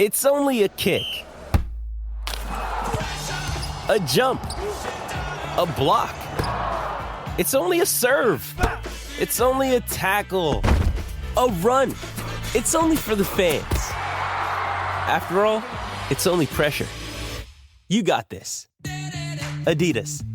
It's only a kick, a jump, a block. It's only a serve. It's only a tackle, a run. It's only for the fans. After all, it's only pressure. You got this. Adidas.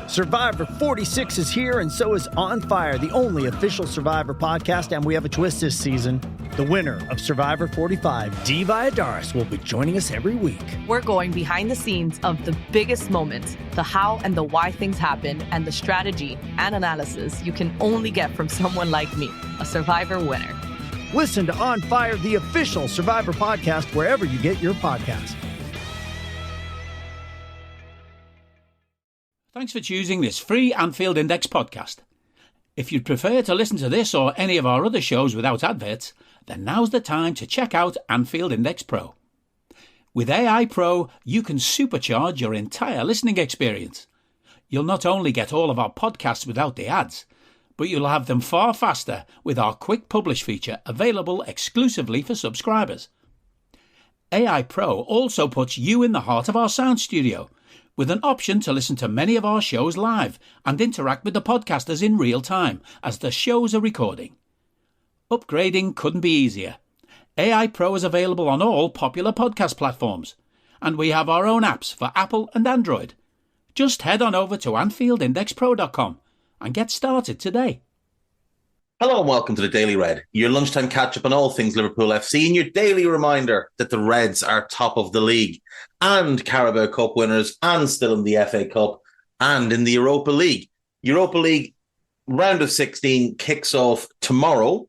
Survivor 46 is here, and so is On Fire, the only official Survivor podcast, and we have a twist this season. The winner of Survivor 45, Dee Valladares, will be joining us every week. We're going behind the scenes of the biggest moments, the how and the why things happen, and the strategy and analysis you can only get from someone like me, a Survivor winner. Listen to On Fire, the official Survivor podcast, wherever you get your podcasts. Thanks for choosing this free Anfield Index podcast. If you'd prefer to listen to this or any of our other shows without adverts, then now's the time to check out Anfield Index Pro. With AI Pro, you can supercharge your entire listening experience. You'll not only get all of our podcasts without the ads, but you'll have them far faster with our Quick Publish feature available exclusively for subscribers. AI Pro also puts you in the heart of our sound studio, with an option to listen to many of our shows live and interact with the podcasters in real time as the shows are recording. Upgrading couldn't be easier. AI Pro is available on all popular podcast platforms, and we have our own apps for Apple and Android. Just head on over to AnfieldIndexPro.com and get started today. Hello and welcome to the Daily Red, your lunchtime catch-up on all things Liverpool FC and your daily reminder that the Reds are top of the league and Carabao Cup winners and still in the FA Cup and in the Europa League. Europa League round of 16 kicks off tomorrow.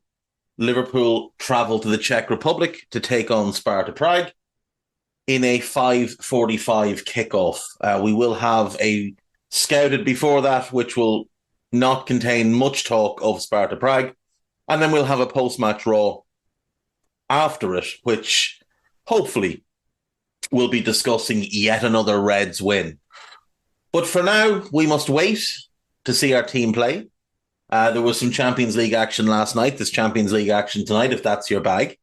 Liverpool travel to the Czech Republic to take on Sparta Prague in a 5:45 kickoff. We will have a scouted before that, which will not contain much talk of Sparta Prague. And then we'll have a post-match Raw after it, which hopefully will be discussing yet another Reds win. But for now, we must wait to see our team play. There was some Champions League action last night. There's Champions League action tonight, if that's your bag.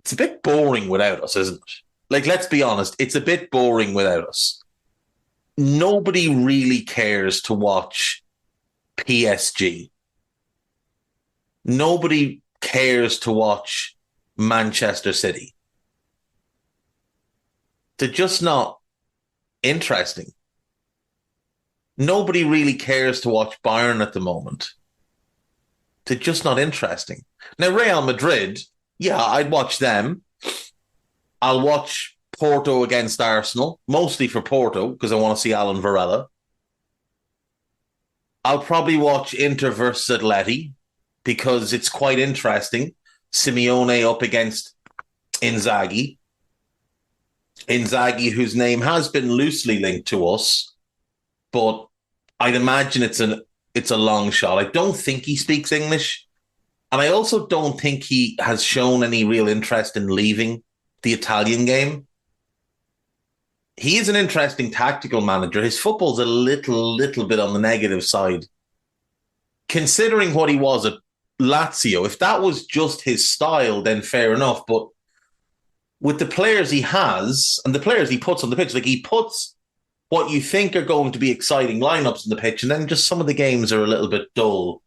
It's a bit boring without us, isn't it? Like, let's be honest, it's a bit boring without us. Nobody really cares to watch PSG. Nobody cares to watch Manchester City. They're just not interesting. Nobody really cares to watch Bayern at the moment. They're just not interesting. Now, Real Madrid, yeah, I'd watch them. I'll watch Porto against Arsenal, mostly for Porto, because I want to see Alan Varela. I'll probably watch Inter versus Atleti because it's quite interesting. Simeone up against Inzaghi. Inzaghi, whose name has been loosely linked to us, but I'd imagine it's a long shot. I don't think he speaks English, and I also don't think he has shown any real interest in leaving the Italian game. He is an interesting tactical manager. His football's a little bit on the negative side. Considering what he was at Lazio, if that was just his style, then fair enough. But with the players he has and the players he puts on the pitch, like he puts what you think are going to be exciting lineups on the pitch, and then just some of the games are a little bit dull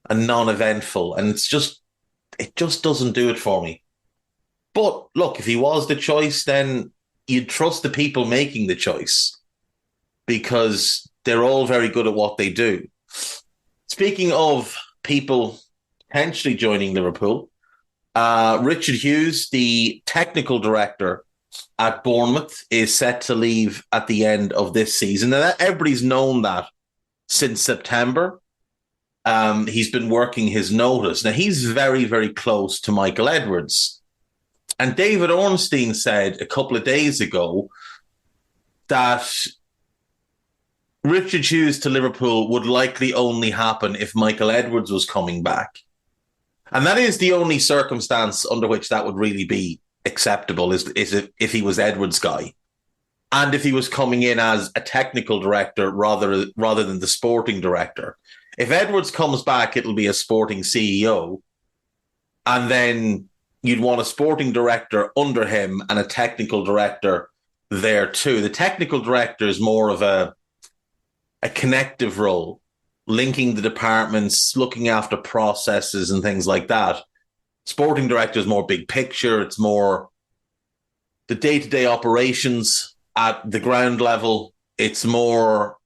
and non-eventful. And it just doesn't do it for me. But look, if he was the choice, then you'd trust the people making the choice because they're all very good at what they do. Speaking of people potentially joining Liverpool, Richard Hughes, the technical director at Bournemouth, is set to leave at the end of this season. Now, everybody's known that since September. He's been working his notice. Now, he's very, very close to Michael Edwards. And David Ornstein said a couple of days ago that Richard Hughes to Liverpool would likely only happen if Michael Edwards was coming back. And that is the only circumstance under which that would really be acceptable, is if he was Edwards' guy. And if he was coming in as a technical director rather than the sporting director. If Edwards comes back, it'll be a sporting CEO. And then you'd want a sporting director under him and a technical director there too. The technical director is more of a connective role, linking the departments, looking after processes and things like that. Sporting director is more big picture. It's more the day-to-day operations at the ground level. It's more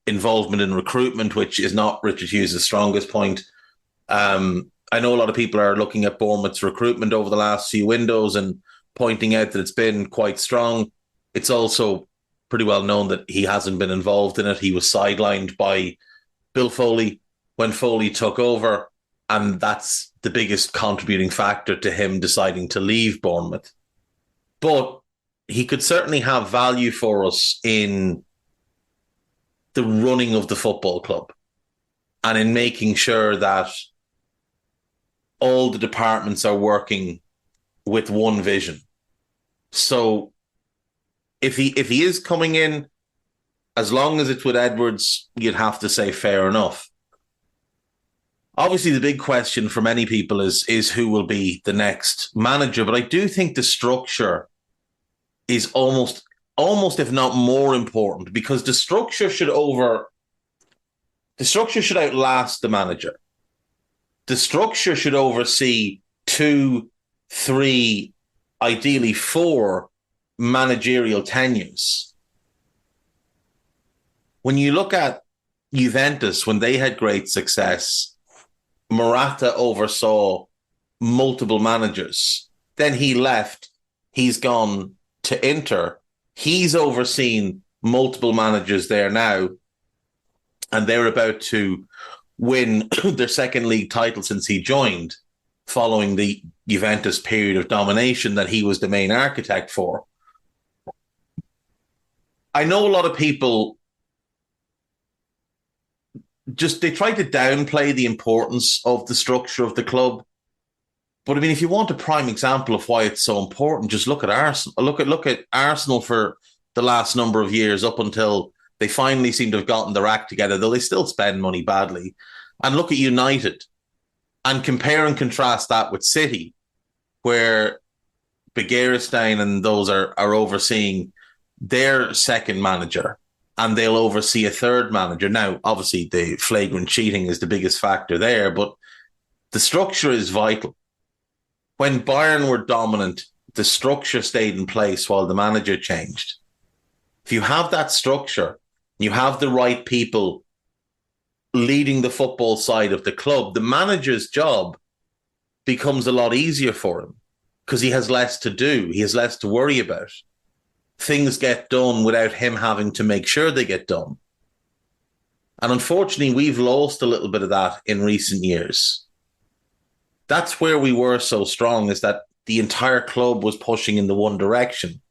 involvement in recruitment, which is not Richard Hughes' strongest point. I know a lot of people are looking at Bournemouth's recruitment over the last few windows and pointing out that it's been quite strong. It's also pretty well known that he hasn't been involved in it. He was sidelined by Bill Foley when Foley took over, and that's the biggest contributing factor to him deciding to leave Bournemouth. But he could certainly have value for us in the running of the football club and in making sure that all the departments are working with one vision. So if he is coming in, as long as it's with Edwards, you'd have to say fair enough. Obviously, the big question for many people is who will be the next manager. But I do think the structure is almost if not more important, because the structure should outlast the manager. The structure should oversee 2, 3, ideally 4 managerial tenures. When you look at Juventus, when they had great success, Morata oversaw multiple managers. Then he left. He's gone to Inter. He's overseen multiple managers there now, and they're about to win their second league title since he joined, following the Juventus period of domination that he was the main architect for. I know a lot of people they try to downplay the importance of the structure of the club. But I mean, if you want a prime example of why it's so important, just look at Arsenal. Look at Arsenal for the last number of years, up until they finally seem to have gotten their act together, though they still spend money badly. And look at United and compare and contrast that with City, where Begiristain and those are overseeing their second manager, and they'll oversee a third manager. Now, obviously, the flagrant cheating is the biggest factor there, but the structure is vital. When Bayern were dominant, the structure stayed in place while the manager changed. If you have that structure, you have the right people leading the football side of the club, the manager's job becomes a lot easier for him because he has less to do. He has less to worry about. Things get done without him having to make sure they get done. And unfortunately, we've lost a little bit of that in recent years. That's where we were so strong, is that the entire club was pushing in the one direction.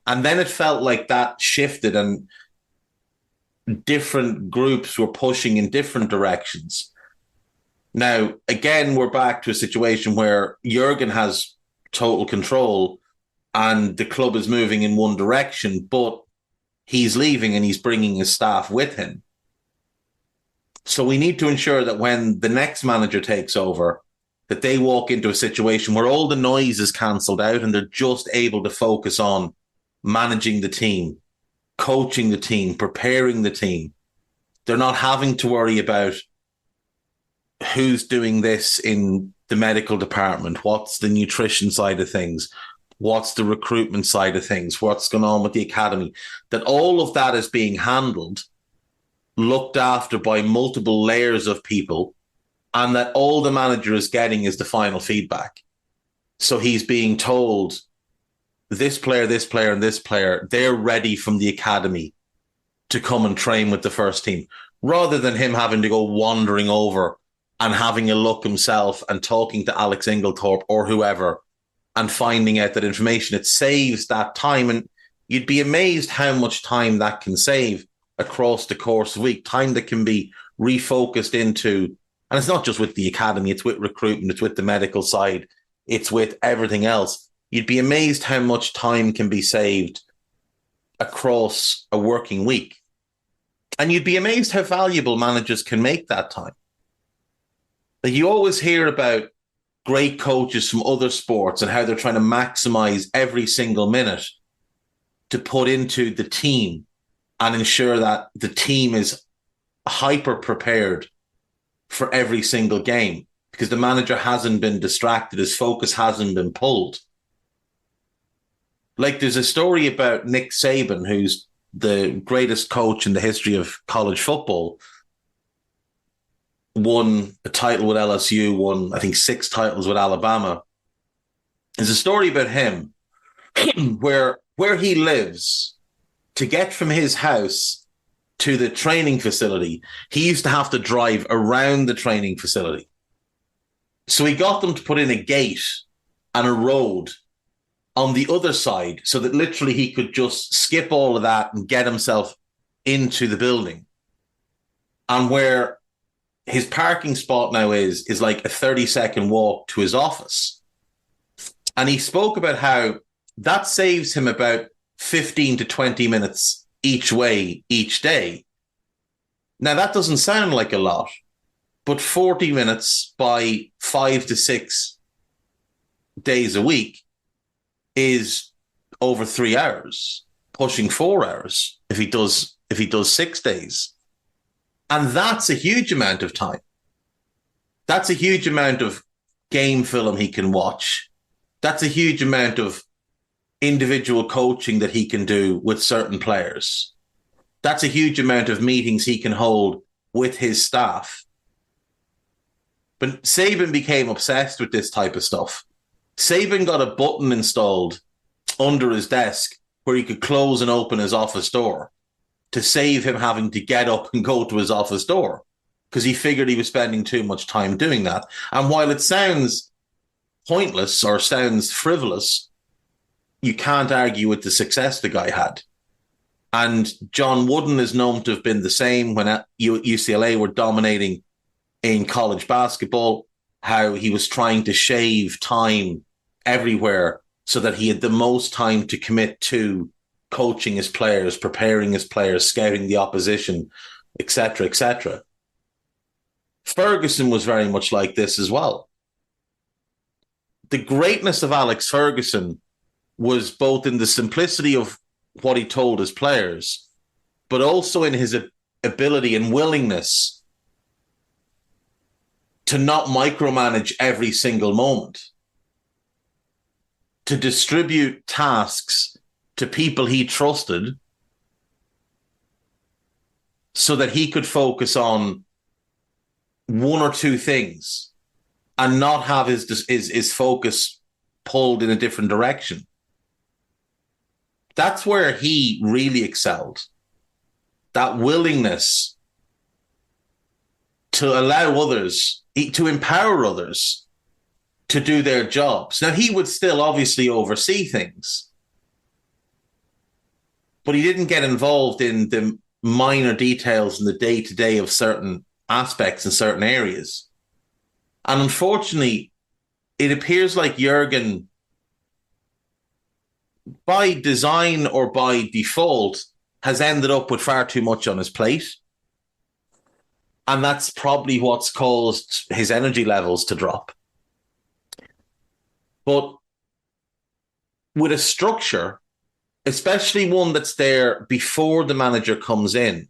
And then it felt like that shifted and different groups were pushing in different directions. Now, again, we're back to a situation where Jurgen has total control and the club is moving in one direction, but he's leaving and he's bringing his staff with him. So we need to ensure that when the next manager takes over, that they walk into a situation where all the noise is cancelled out and they're just able to focus on managing the team, coaching the team, preparing the team. They're not having to worry about who's doing this in the medical department, what's the nutrition side of things, what's the recruitment side of things, what's going on with the academy. That all of that is being handled, looked after by multiple layers of people, and that all the manager is getting is the final feedback. So he's being told, this player, and this player, they're ready from the academy to come and train with the first team, rather than him having to go wandering over and having a look himself and talking to Alex Inglethorpe or whoever and finding out that information. It saves that time. And you'd be amazed how much time that can save across the course of a week, time that can be refocused into, and it's not just with the academy, it's with recruitment, it's with the medical side, it's with everything else. You'd be amazed how much time can be saved across a working week. And you'd be amazed how valuable managers can make that time. Like, you always hear about great coaches from other sports and how they're trying to maximize every single minute to put into the team and ensure that the team is hyper prepared for every single game because the manager hasn't been distracted, his focus hasn't been pulled. Like, there's a story about Nick Saban, who's the greatest coach in the history of college football, won a title with LSU, won, I think, 6 titles with Alabama. There's a story about him where he lives, to get from his house to the training facility, he used to have to drive around the training facility. So he got them to put in a gate and a road on the other side so that literally he could just skip all of that and get himself into the building. And where his parking spot now is like a 30-second walk to his office. And he spoke about how that saves him about 15 to 20 minutes each way, each day. Now, that doesn't sound like a lot, but 40 minutes by 5 to 6 days a week is over 3 hours, pushing 4 hours if he does 6 days. And that's a huge amount of time. That's a huge amount of game film he can watch. That's a huge amount of individual coaching that he can do with certain players. That's a huge amount of meetings he can hold with his staff. But Saban became obsessed with this type of stuff. Saban got a button installed under his desk where he could close and open his office door to save him having to get up and go to his office door, because he figured he was spending too much time doing that. And while it sounds pointless or sounds frivolous, you can't argue with the success the guy had. And John Wooden is known to have been the same when at UCLA were dominating in college basketball, how he was trying to shave time everywhere so that he had the most time to commit to coaching his players, preparing his players, scouting the opposition, etc., etc. Ferguson was very much like this as well. The greatness of Alex Ferguson was both in the simplicity of what he told his players, but also in his ability and willingness to not micromanage every single moment, to distribute tasks to people he trusted so that he could focus on one or two things and not have his focus pulled in a different direction. That's where he really excelled. That willingness to allow others, to empower others to do their jobs. Now, he would still obviously oversee things, but he didn't get involved in the minor details in the day-to-day of certain aspects in certain areas. And unfortunately, it appears like Jurgen, by design or by default, has ended up with far too much on his plate. And that's probably what's caused his energy levels to drop. But with a structure, especially one that's there before the manager comes in,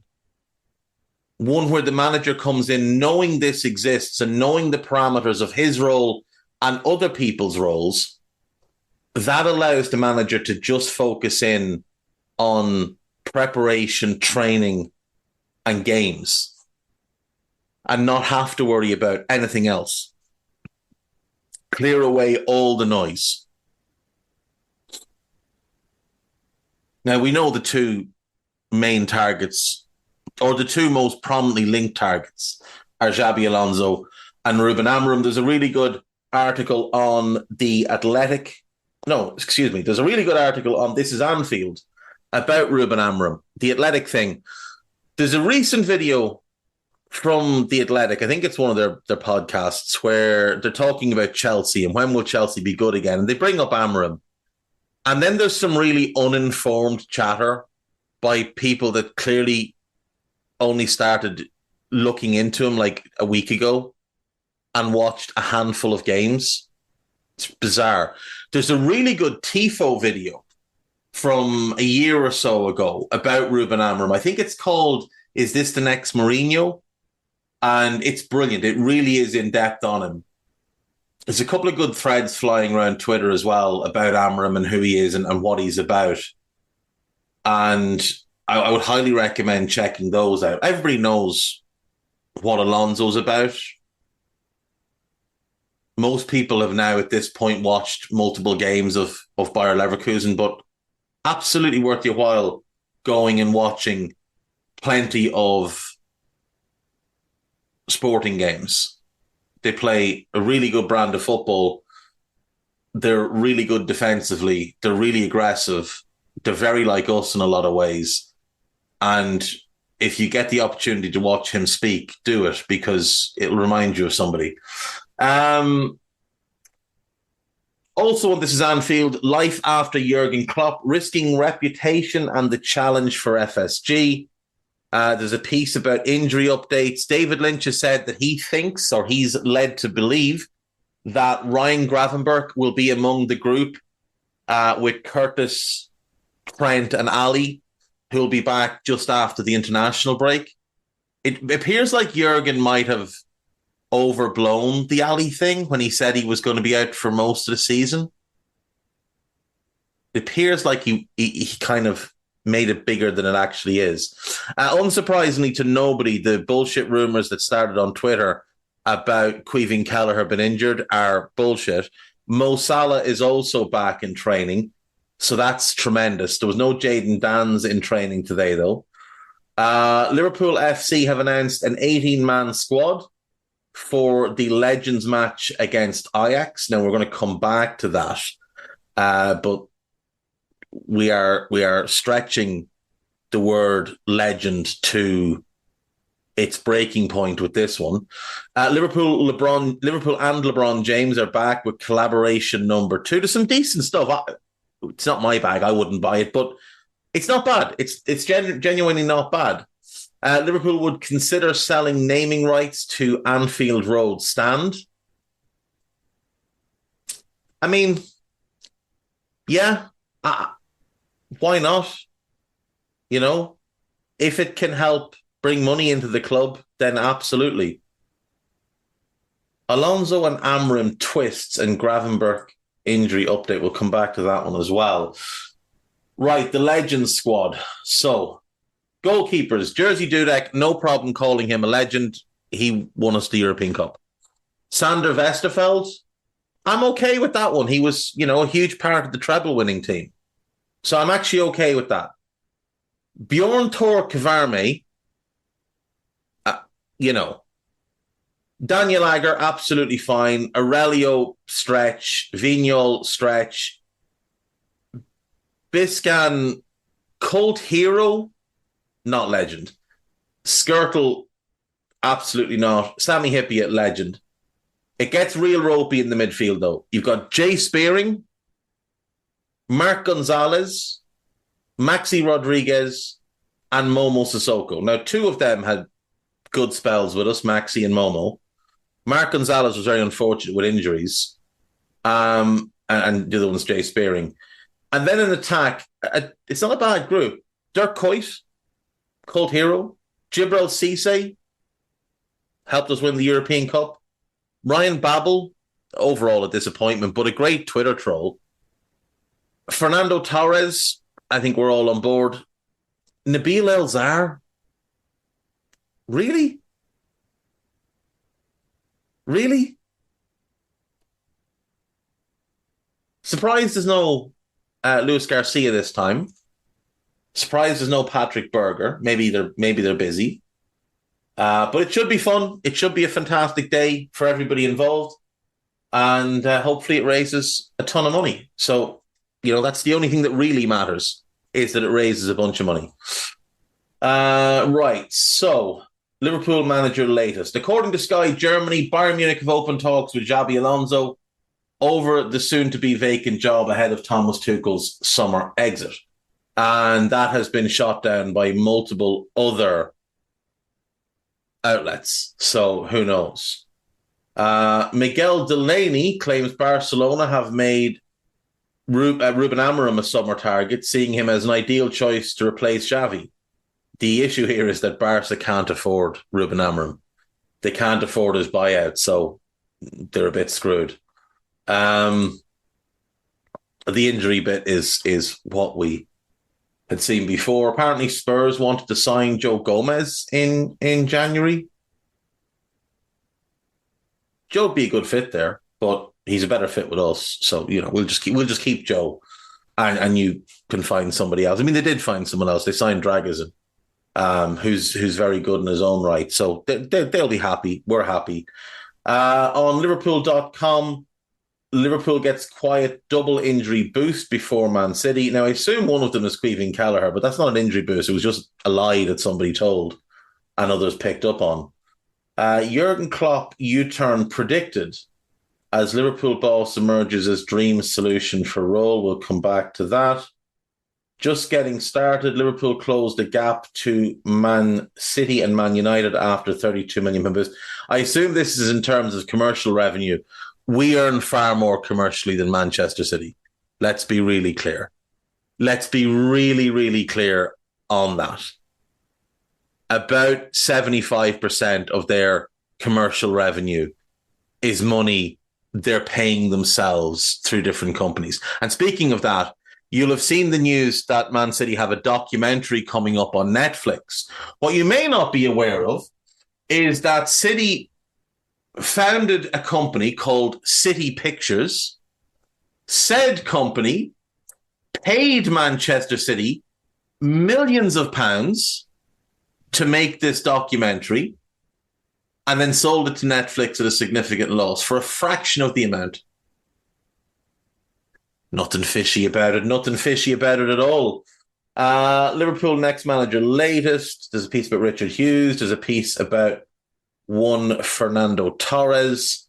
one where the manager comes in knowing this exists and knowing the parameters of his role and other people's roles, that allows the manager to just focus in on preparation, training, and games, and not have to worry about anything else. Clear away all the noise. Now, we know the two main targets, or the two most prominently linked targets, are Xabi Alonso and Ruben Amorim. There's a really good article on The Athletic. No, excuse me. There's a really good article on This Is Anfield about Ruben Amorim, The Athletic thing. There's a recent video from The Athletic, I think it's one of their podcasts, where they're talking about Chelsea and when will Chelsea be good again. And they bring up Amorim. And then there's some really uninformed chatter by people that clearly only started looking into him like a week ago and watched a handful of games. It's bizarre. There's a really good TIFO video from a year or so ago about Ruben Amorim. I think it's called "Is This the Next Mourinho?" And it's brilliant. It really is in depth on him. There's a couple of good threads flying around Twitter as well about Amorim and who he is and what he's about. And I would highly recommend checking those out. Everybody knows what Alonso's about. Most people have now at this point watched multiple games of Bayer Leverkusen, but absolutely worth your while going and watching plenty of Sporting games. They play a really good brand of football. They're really good defensively. They're really aggressive. They're very like us in a lot of ways. And if you get the opportunity to watch him speak, do it, because it'll remind you of somebody. Also, this is Anfield, life after Jurgen Klopp, risking reputation and the challenge for FSG. There's a piece about injury updates. David Lynch has said that he thinks, or he's led to believe, that Ryan Gravenberch will be among the group with Curtis, Trent and Ali, who'll be back just after the international break. It appears like Jurgen might have overblown the Ali thing when he said he was going to be out for most of the season. It appears like he kind of made it bigger than it actually is. Unsurprisingly to nobody, the bullshit rumours that started on Twitter about Caoimhín Kelleher been injured are bullshit. Mo Salah is also back in training, so that's tremendous. There was no Jayden Dans in training today, though. Liverpool FC have announced an 18-man squad for the Legends match against Ajax. Now, we're going to come back to that, but we are stretching the word legend to its breaking point with this one. Liverpool and LeBron James are back with collaboration number 2. There's some decent stuff. It's not my bag. I wouldn't buy it, but it's not bad. It's genuinely not bad. Liverpool would consider selling naming rights to Anfield Road Stand. I mean, yeah, why not? You know, if it can help bring money into the club, then absolutely. Alonso and Amorim twists and Gravenberch injury update. We'll come back to that one as well. Right, the Legends squad. So, goalkeepers, Jerzy Dudek, no problem calling him a legend. He won us the European Cup. Sander Westerveld, I'm okay with that one. He was, a huge part of the treble-winning team. So I'm actually okay with that. Bjorn Tor Kvarme, Daniel Agger, absolutely fine. Aurelio, stretch. Vignol, stretch. Biscan, cult hero, not legend. Skirtle, absolutely not. Sammy Hippiat, legend. It gets real ropey in the midfield, though. You've got Jay Spearing, Mark Gonzalez, Maxi Rodriguez, and Momo Sissoko. Now, 2 of them had good spells with us, Maxi and Momo. Mark Gonzalez was very unfortunate with injuries. And the other one's Jay Spearing. And then in attack, it's not a bad group. Dirk Kuyt, cult hero. Jibril Cisse helped us win the European Cup. Ryan Babel, overall a disappointment, but a great Twitter troll. Fernando Torres, I think we're all on board. Nabil El Zar, really? Really? Surprised there's no Luis Garcia this time. Surprised there's no Patrick Berger. Maybe they're busy. But it should be fun. It should be a fantastic day for everybody involved. And hopefully it raises a ton of money. So, that's the only thing that really matters, is that it raises a bunch of money. Right. So, Liverpool manager latest. According to Sky Germany, Bayern Munich have opened talks with Xabi Alonso over the soon-to-be vacant job ahead of Thomas Tuchel's summer exit. And that has been shot down by multiple other outlets. So who knows? Miguel Delaney claims Barcelona have made Ruben Amorim a summer target, seeing him as an ideal choice to replace Xavi. The issue here is that Barca can't afford Ruben Amorim. They can't afford his buyout, so they're a bit screwed. The injury bit is what we had seen before. Apparently, Spurs wanted to sign Joe Gomez in January. Joe'd be a good fit there, but he's a better fit with us. So we'll just keep Joe, and you can find somebody else. I mean, they did find someone else. They signed Dragusin, who's very good in his own right. So they'll be happy. We're happy. On Liverpool.com, Liverpool gets quiet double injury boost before Man City. Now, I assume one of them is Queven Kelleher, but that's not an injury boost. It was just a lie that somebody told and others picked up on. Jurgen Klopp U-turn predicted as Liverpool boss emerges as dream solution for role. We'll come back to that. Just getting started, Liverpool closed the gap to Man City and Man United after £32 million boost. I assume this is in terms of commercial revenue. We earn far more commercially than Manchester City. Let's be really clear. Let's be really, really clear on that. About 75% of their commercial revenue is money they're paying themselves through different companies. And speaking of that, you'll have seen the news that Man City have a documentary coming up on Netflix. What you may not be aware of is that City founded a company called City Pictures. Said company paid Manchester City millions of pounds to make this documentary and then sold it to Netflix at a significant loss for a fraction of the amount. Nothing fishy about it. Nothing fishy about it at all. Liverpool next manager latest. There's a piece about Richard Hughes. There's a piece about one Fernando Torres.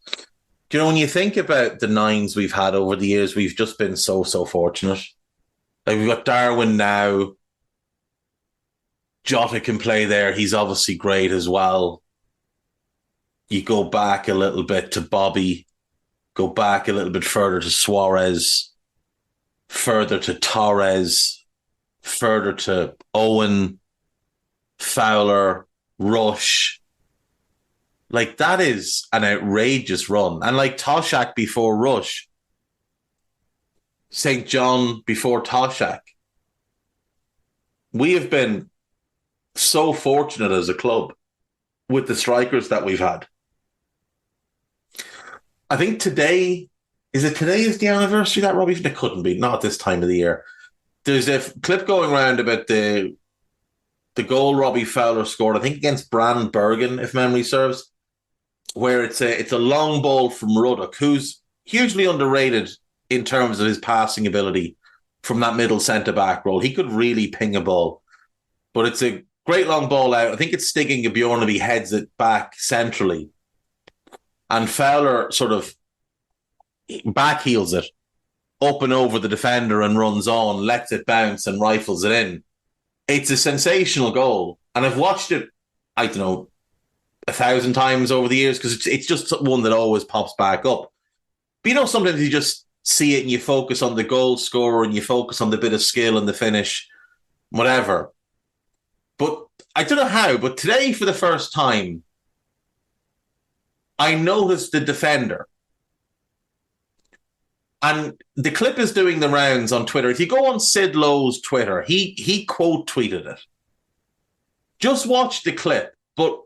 Do you know, when you think about the nines we've had over the years, we've just been so fortunate. Like, we've got Darwin now. Jota can play there. He's obviously great as well. You go back a little bit to Bobby, go back a little bit further to Suarez, further to Torres, further to Owen, Fowler, Rush. Like, that is an outrageous run. And like Toshak before Rush, St. John before Toshak. We have been so fortunate as a club with the strikers that we've had. I think today is the anniversary of that, Robbie? It couldn't be, not at this time of the year. There's a clip going around about the goal Robbie Fowler scored, I think against Brand Bergen, if memory serves, where it's a long ball from Ruddock, who's hugely underrated in terms of his passing ability from that middle centre-back role. He could really ping a ball, but it's a great long ball out. I think it's Stiging Bjornaby heads it back centrally, and Fowler sort of backheels it up and over the defender and runs on, lets it bounce and rifles it in. It's a sensational goal. And I've watched it, I don't know, 1,000 times over the years, because it's just one that always pops back up. But sometimes you just see it and you focus on the goal scorer and you focus on the bit of skill and the finish, whatever. But I don't know how, but today for the first time, I noticed the defender. And the clip is doing the rounds on Twitter. If you go on Sid Lowe's Twitter, he quote tweeted it. Just watch the clip, but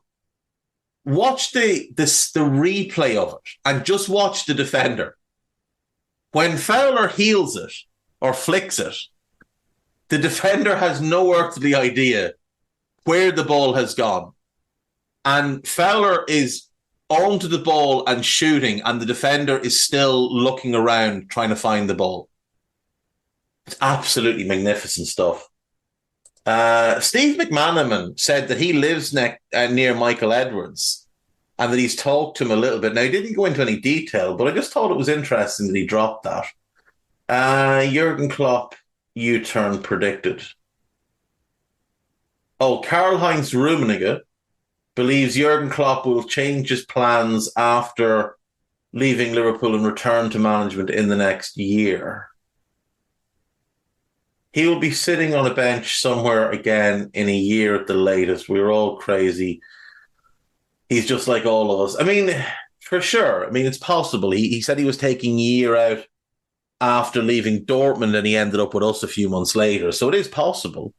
watch the replay of it and just watch the defender. When Fowler heels it or flicks it, the defender has no earthly idea where the ball has gone. And Fowler is onto the ball and shooting, and the defender is still looking around trying to find the ball. It's absolutely magnificent stuff. Steve McManaman said that he lives near Michael Edwards and that he's talked to him a little bit. Now, he didn't go into any detail, but I just thought it was interesting that he dropped that. Jurgen Klopp U-turn predicted. Oh, Karl-Heinz Rummenigge believes Jurgen Klopp will change his plans after leaving Liverpool and return to management in the next year. He will be sitting on a bench somewhere again in a year at the latest. We're all crazy. He's just like all of us. I mean, for sure. I mean, it's possible. He said he was taking a year out after leaving Dortmund and he ended up with us a few months later. So it is possible.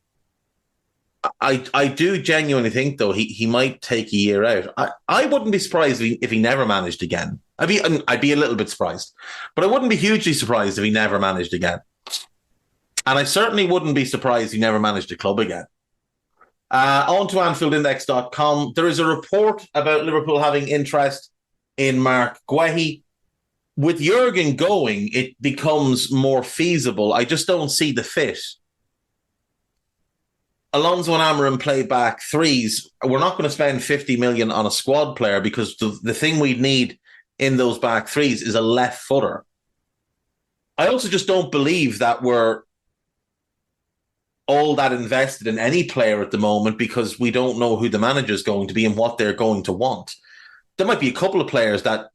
I do genuinely think, though, he might take a year out. I wouldn't be surprised if he never managed again. I'd be a little bit surprised. But I wouldn't be hugely surprised if he never managed again. And I certainly wouldn't be surprised if he never managed a club again. On to AnfieldIndex.com. There is a report about Liverpool having interest in Mark Guehi. With Jurgen going, it becomes more feasible. I just don't see the fit. Alonso and Amorim play back threes. We're not going to spend 50 million on a squad player because the thing we'd need in those back threes is a left footer. I also just don't believe that we're all that invested in any player at the moment because we don't know who the manager is going to be and what they're going to want. There might be a couple of players that,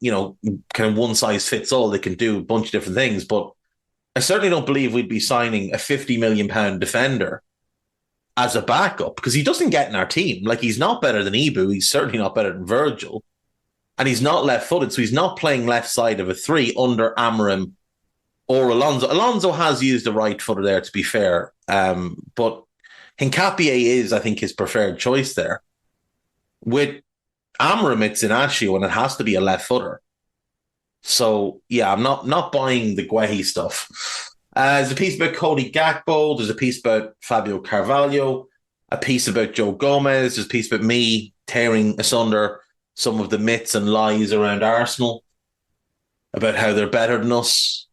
kind of one size fits all. They can do a bunch of different things, but I certainly don't believe we'd be signing a £50 million defender as a backup because he doesn't get in our team. Like, he's not better than Ibu. He's certainly not better than Virgil. And he's not left-footed, so he's not playing left side of a three under Amorim or Alonso. Alonso has used the right footer there, to be fair. But Hincapié is, I think, his preferred choice there. With Amorim, it's Inacio, and it has to be a left footer. So, yeah, I'm not buying the Guehi stuff. There's a piece about Cody Gakpo. There's a piece about Fabio Carvalho. A piece about Joe Gomez. There's a piece about me tearing asunder some of the myths and lies around Arsenal about how they're better than us,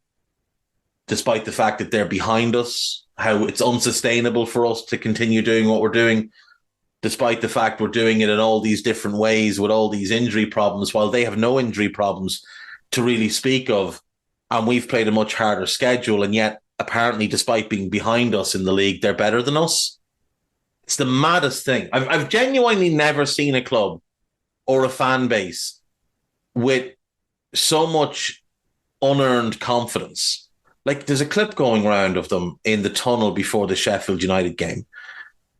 despite the fact that they're behind us, how it's unsustainable for us to continue doing what we're doing, despite the fact we're doing it in all these different ways with all these injury problems, while they have no injury problems to really speak of. And we've played a much harder schedule. And yet, apparently, despite being behind us in the league, they're better than us. It's the maddest thing. I've genuinely never seen a club or a fan base with so much unearned confidence. Like, there's a clip going around of them in the tunnel before the Sheffield United game,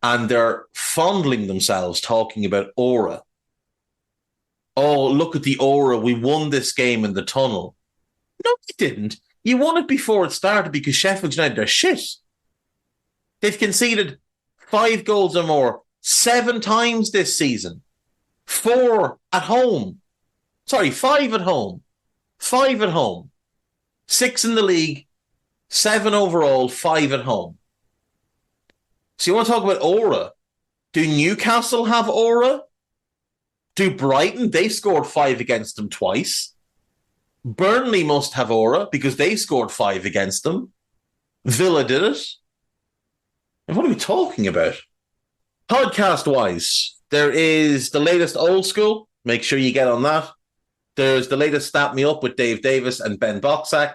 and they're fondling themselves talking about aura. Oh, look at the aura. We won this game in the tunnel. No, you didn't. You won it before it started because Sheffield United are shit. They've conceded 5 goals or more 7 times this season. 4 at home. Sorry, 5 at home. 5 at home. 6 in the league. 7 overall, 5 at home. So you want to talk about aura? Do Newcastle have aura? Do Brighton? They scored 5 against them twice. Burnley must have aura because they scored 5 against them. Villa did it. And what are we talking about? Podcast-wise, there is the latest Old School. Make sure you get on that. There's the latest Stat Me Up with Dave Davis and Ben Boxack.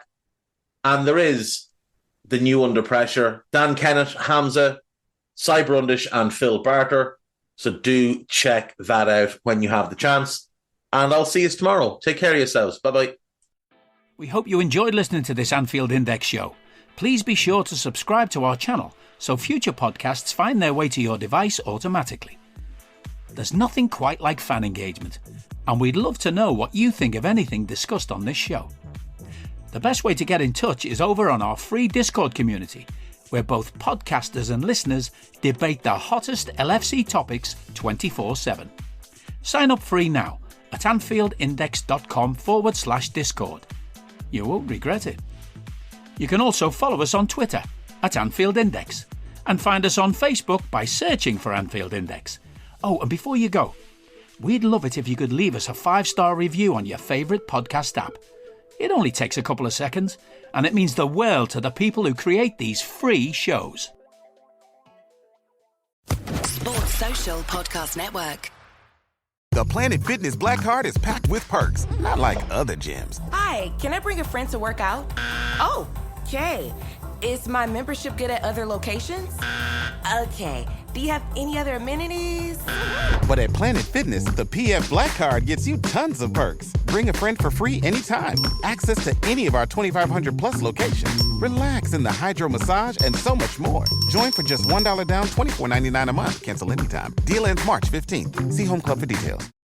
And there is the new Under Pressure. Dan Kennett, Hamza, Cy Brundish and Phil Barter. So do check that out when you have the chance. And I'll see you tomorrow. Take care of yourselves. Bye-bye. We hope you enjoyed listening to this Anfield Index show. Please be sure to subscribe to our channel so future podcasts find their way to your device automatically. There's nothing quite like fan engagement, and we'd love to know what you think of anything discussed on this show. The best way to get in touch is over on our free Discord community, where both podcasters and listeners debate the hottest LFC topics 24/7. Sign up free now at AnfieldIndex.com/Discord. You won't regret it. You can also follow us on Twitter at Anfield Index and find us on Facebook by searching for Anfield Index. Oh, and before you go, we'd love it if you could leave us a 5-star review on your favourite podcast app. It only takes a couple of seconds, and it means the world to the people who create these free shows. Sports Social Podcast Network. The Planet Fitness Black Card is packed with perks, not like other gyms. Hi, can I bring a friend to work out? Oh, okay. Is my membership good at other locations? Okay, Do you have any other amenities? But at Planet Fitness, the PF Black Card gets you tons of perks. Bring a friend for free anytime. Access to any of our 2,500 plus locations. Relax in the hydro massage and so much more. Join for just $1 down, $24.99 a month. Cancel anytime. Deal ends March 15th. See Home Club for details.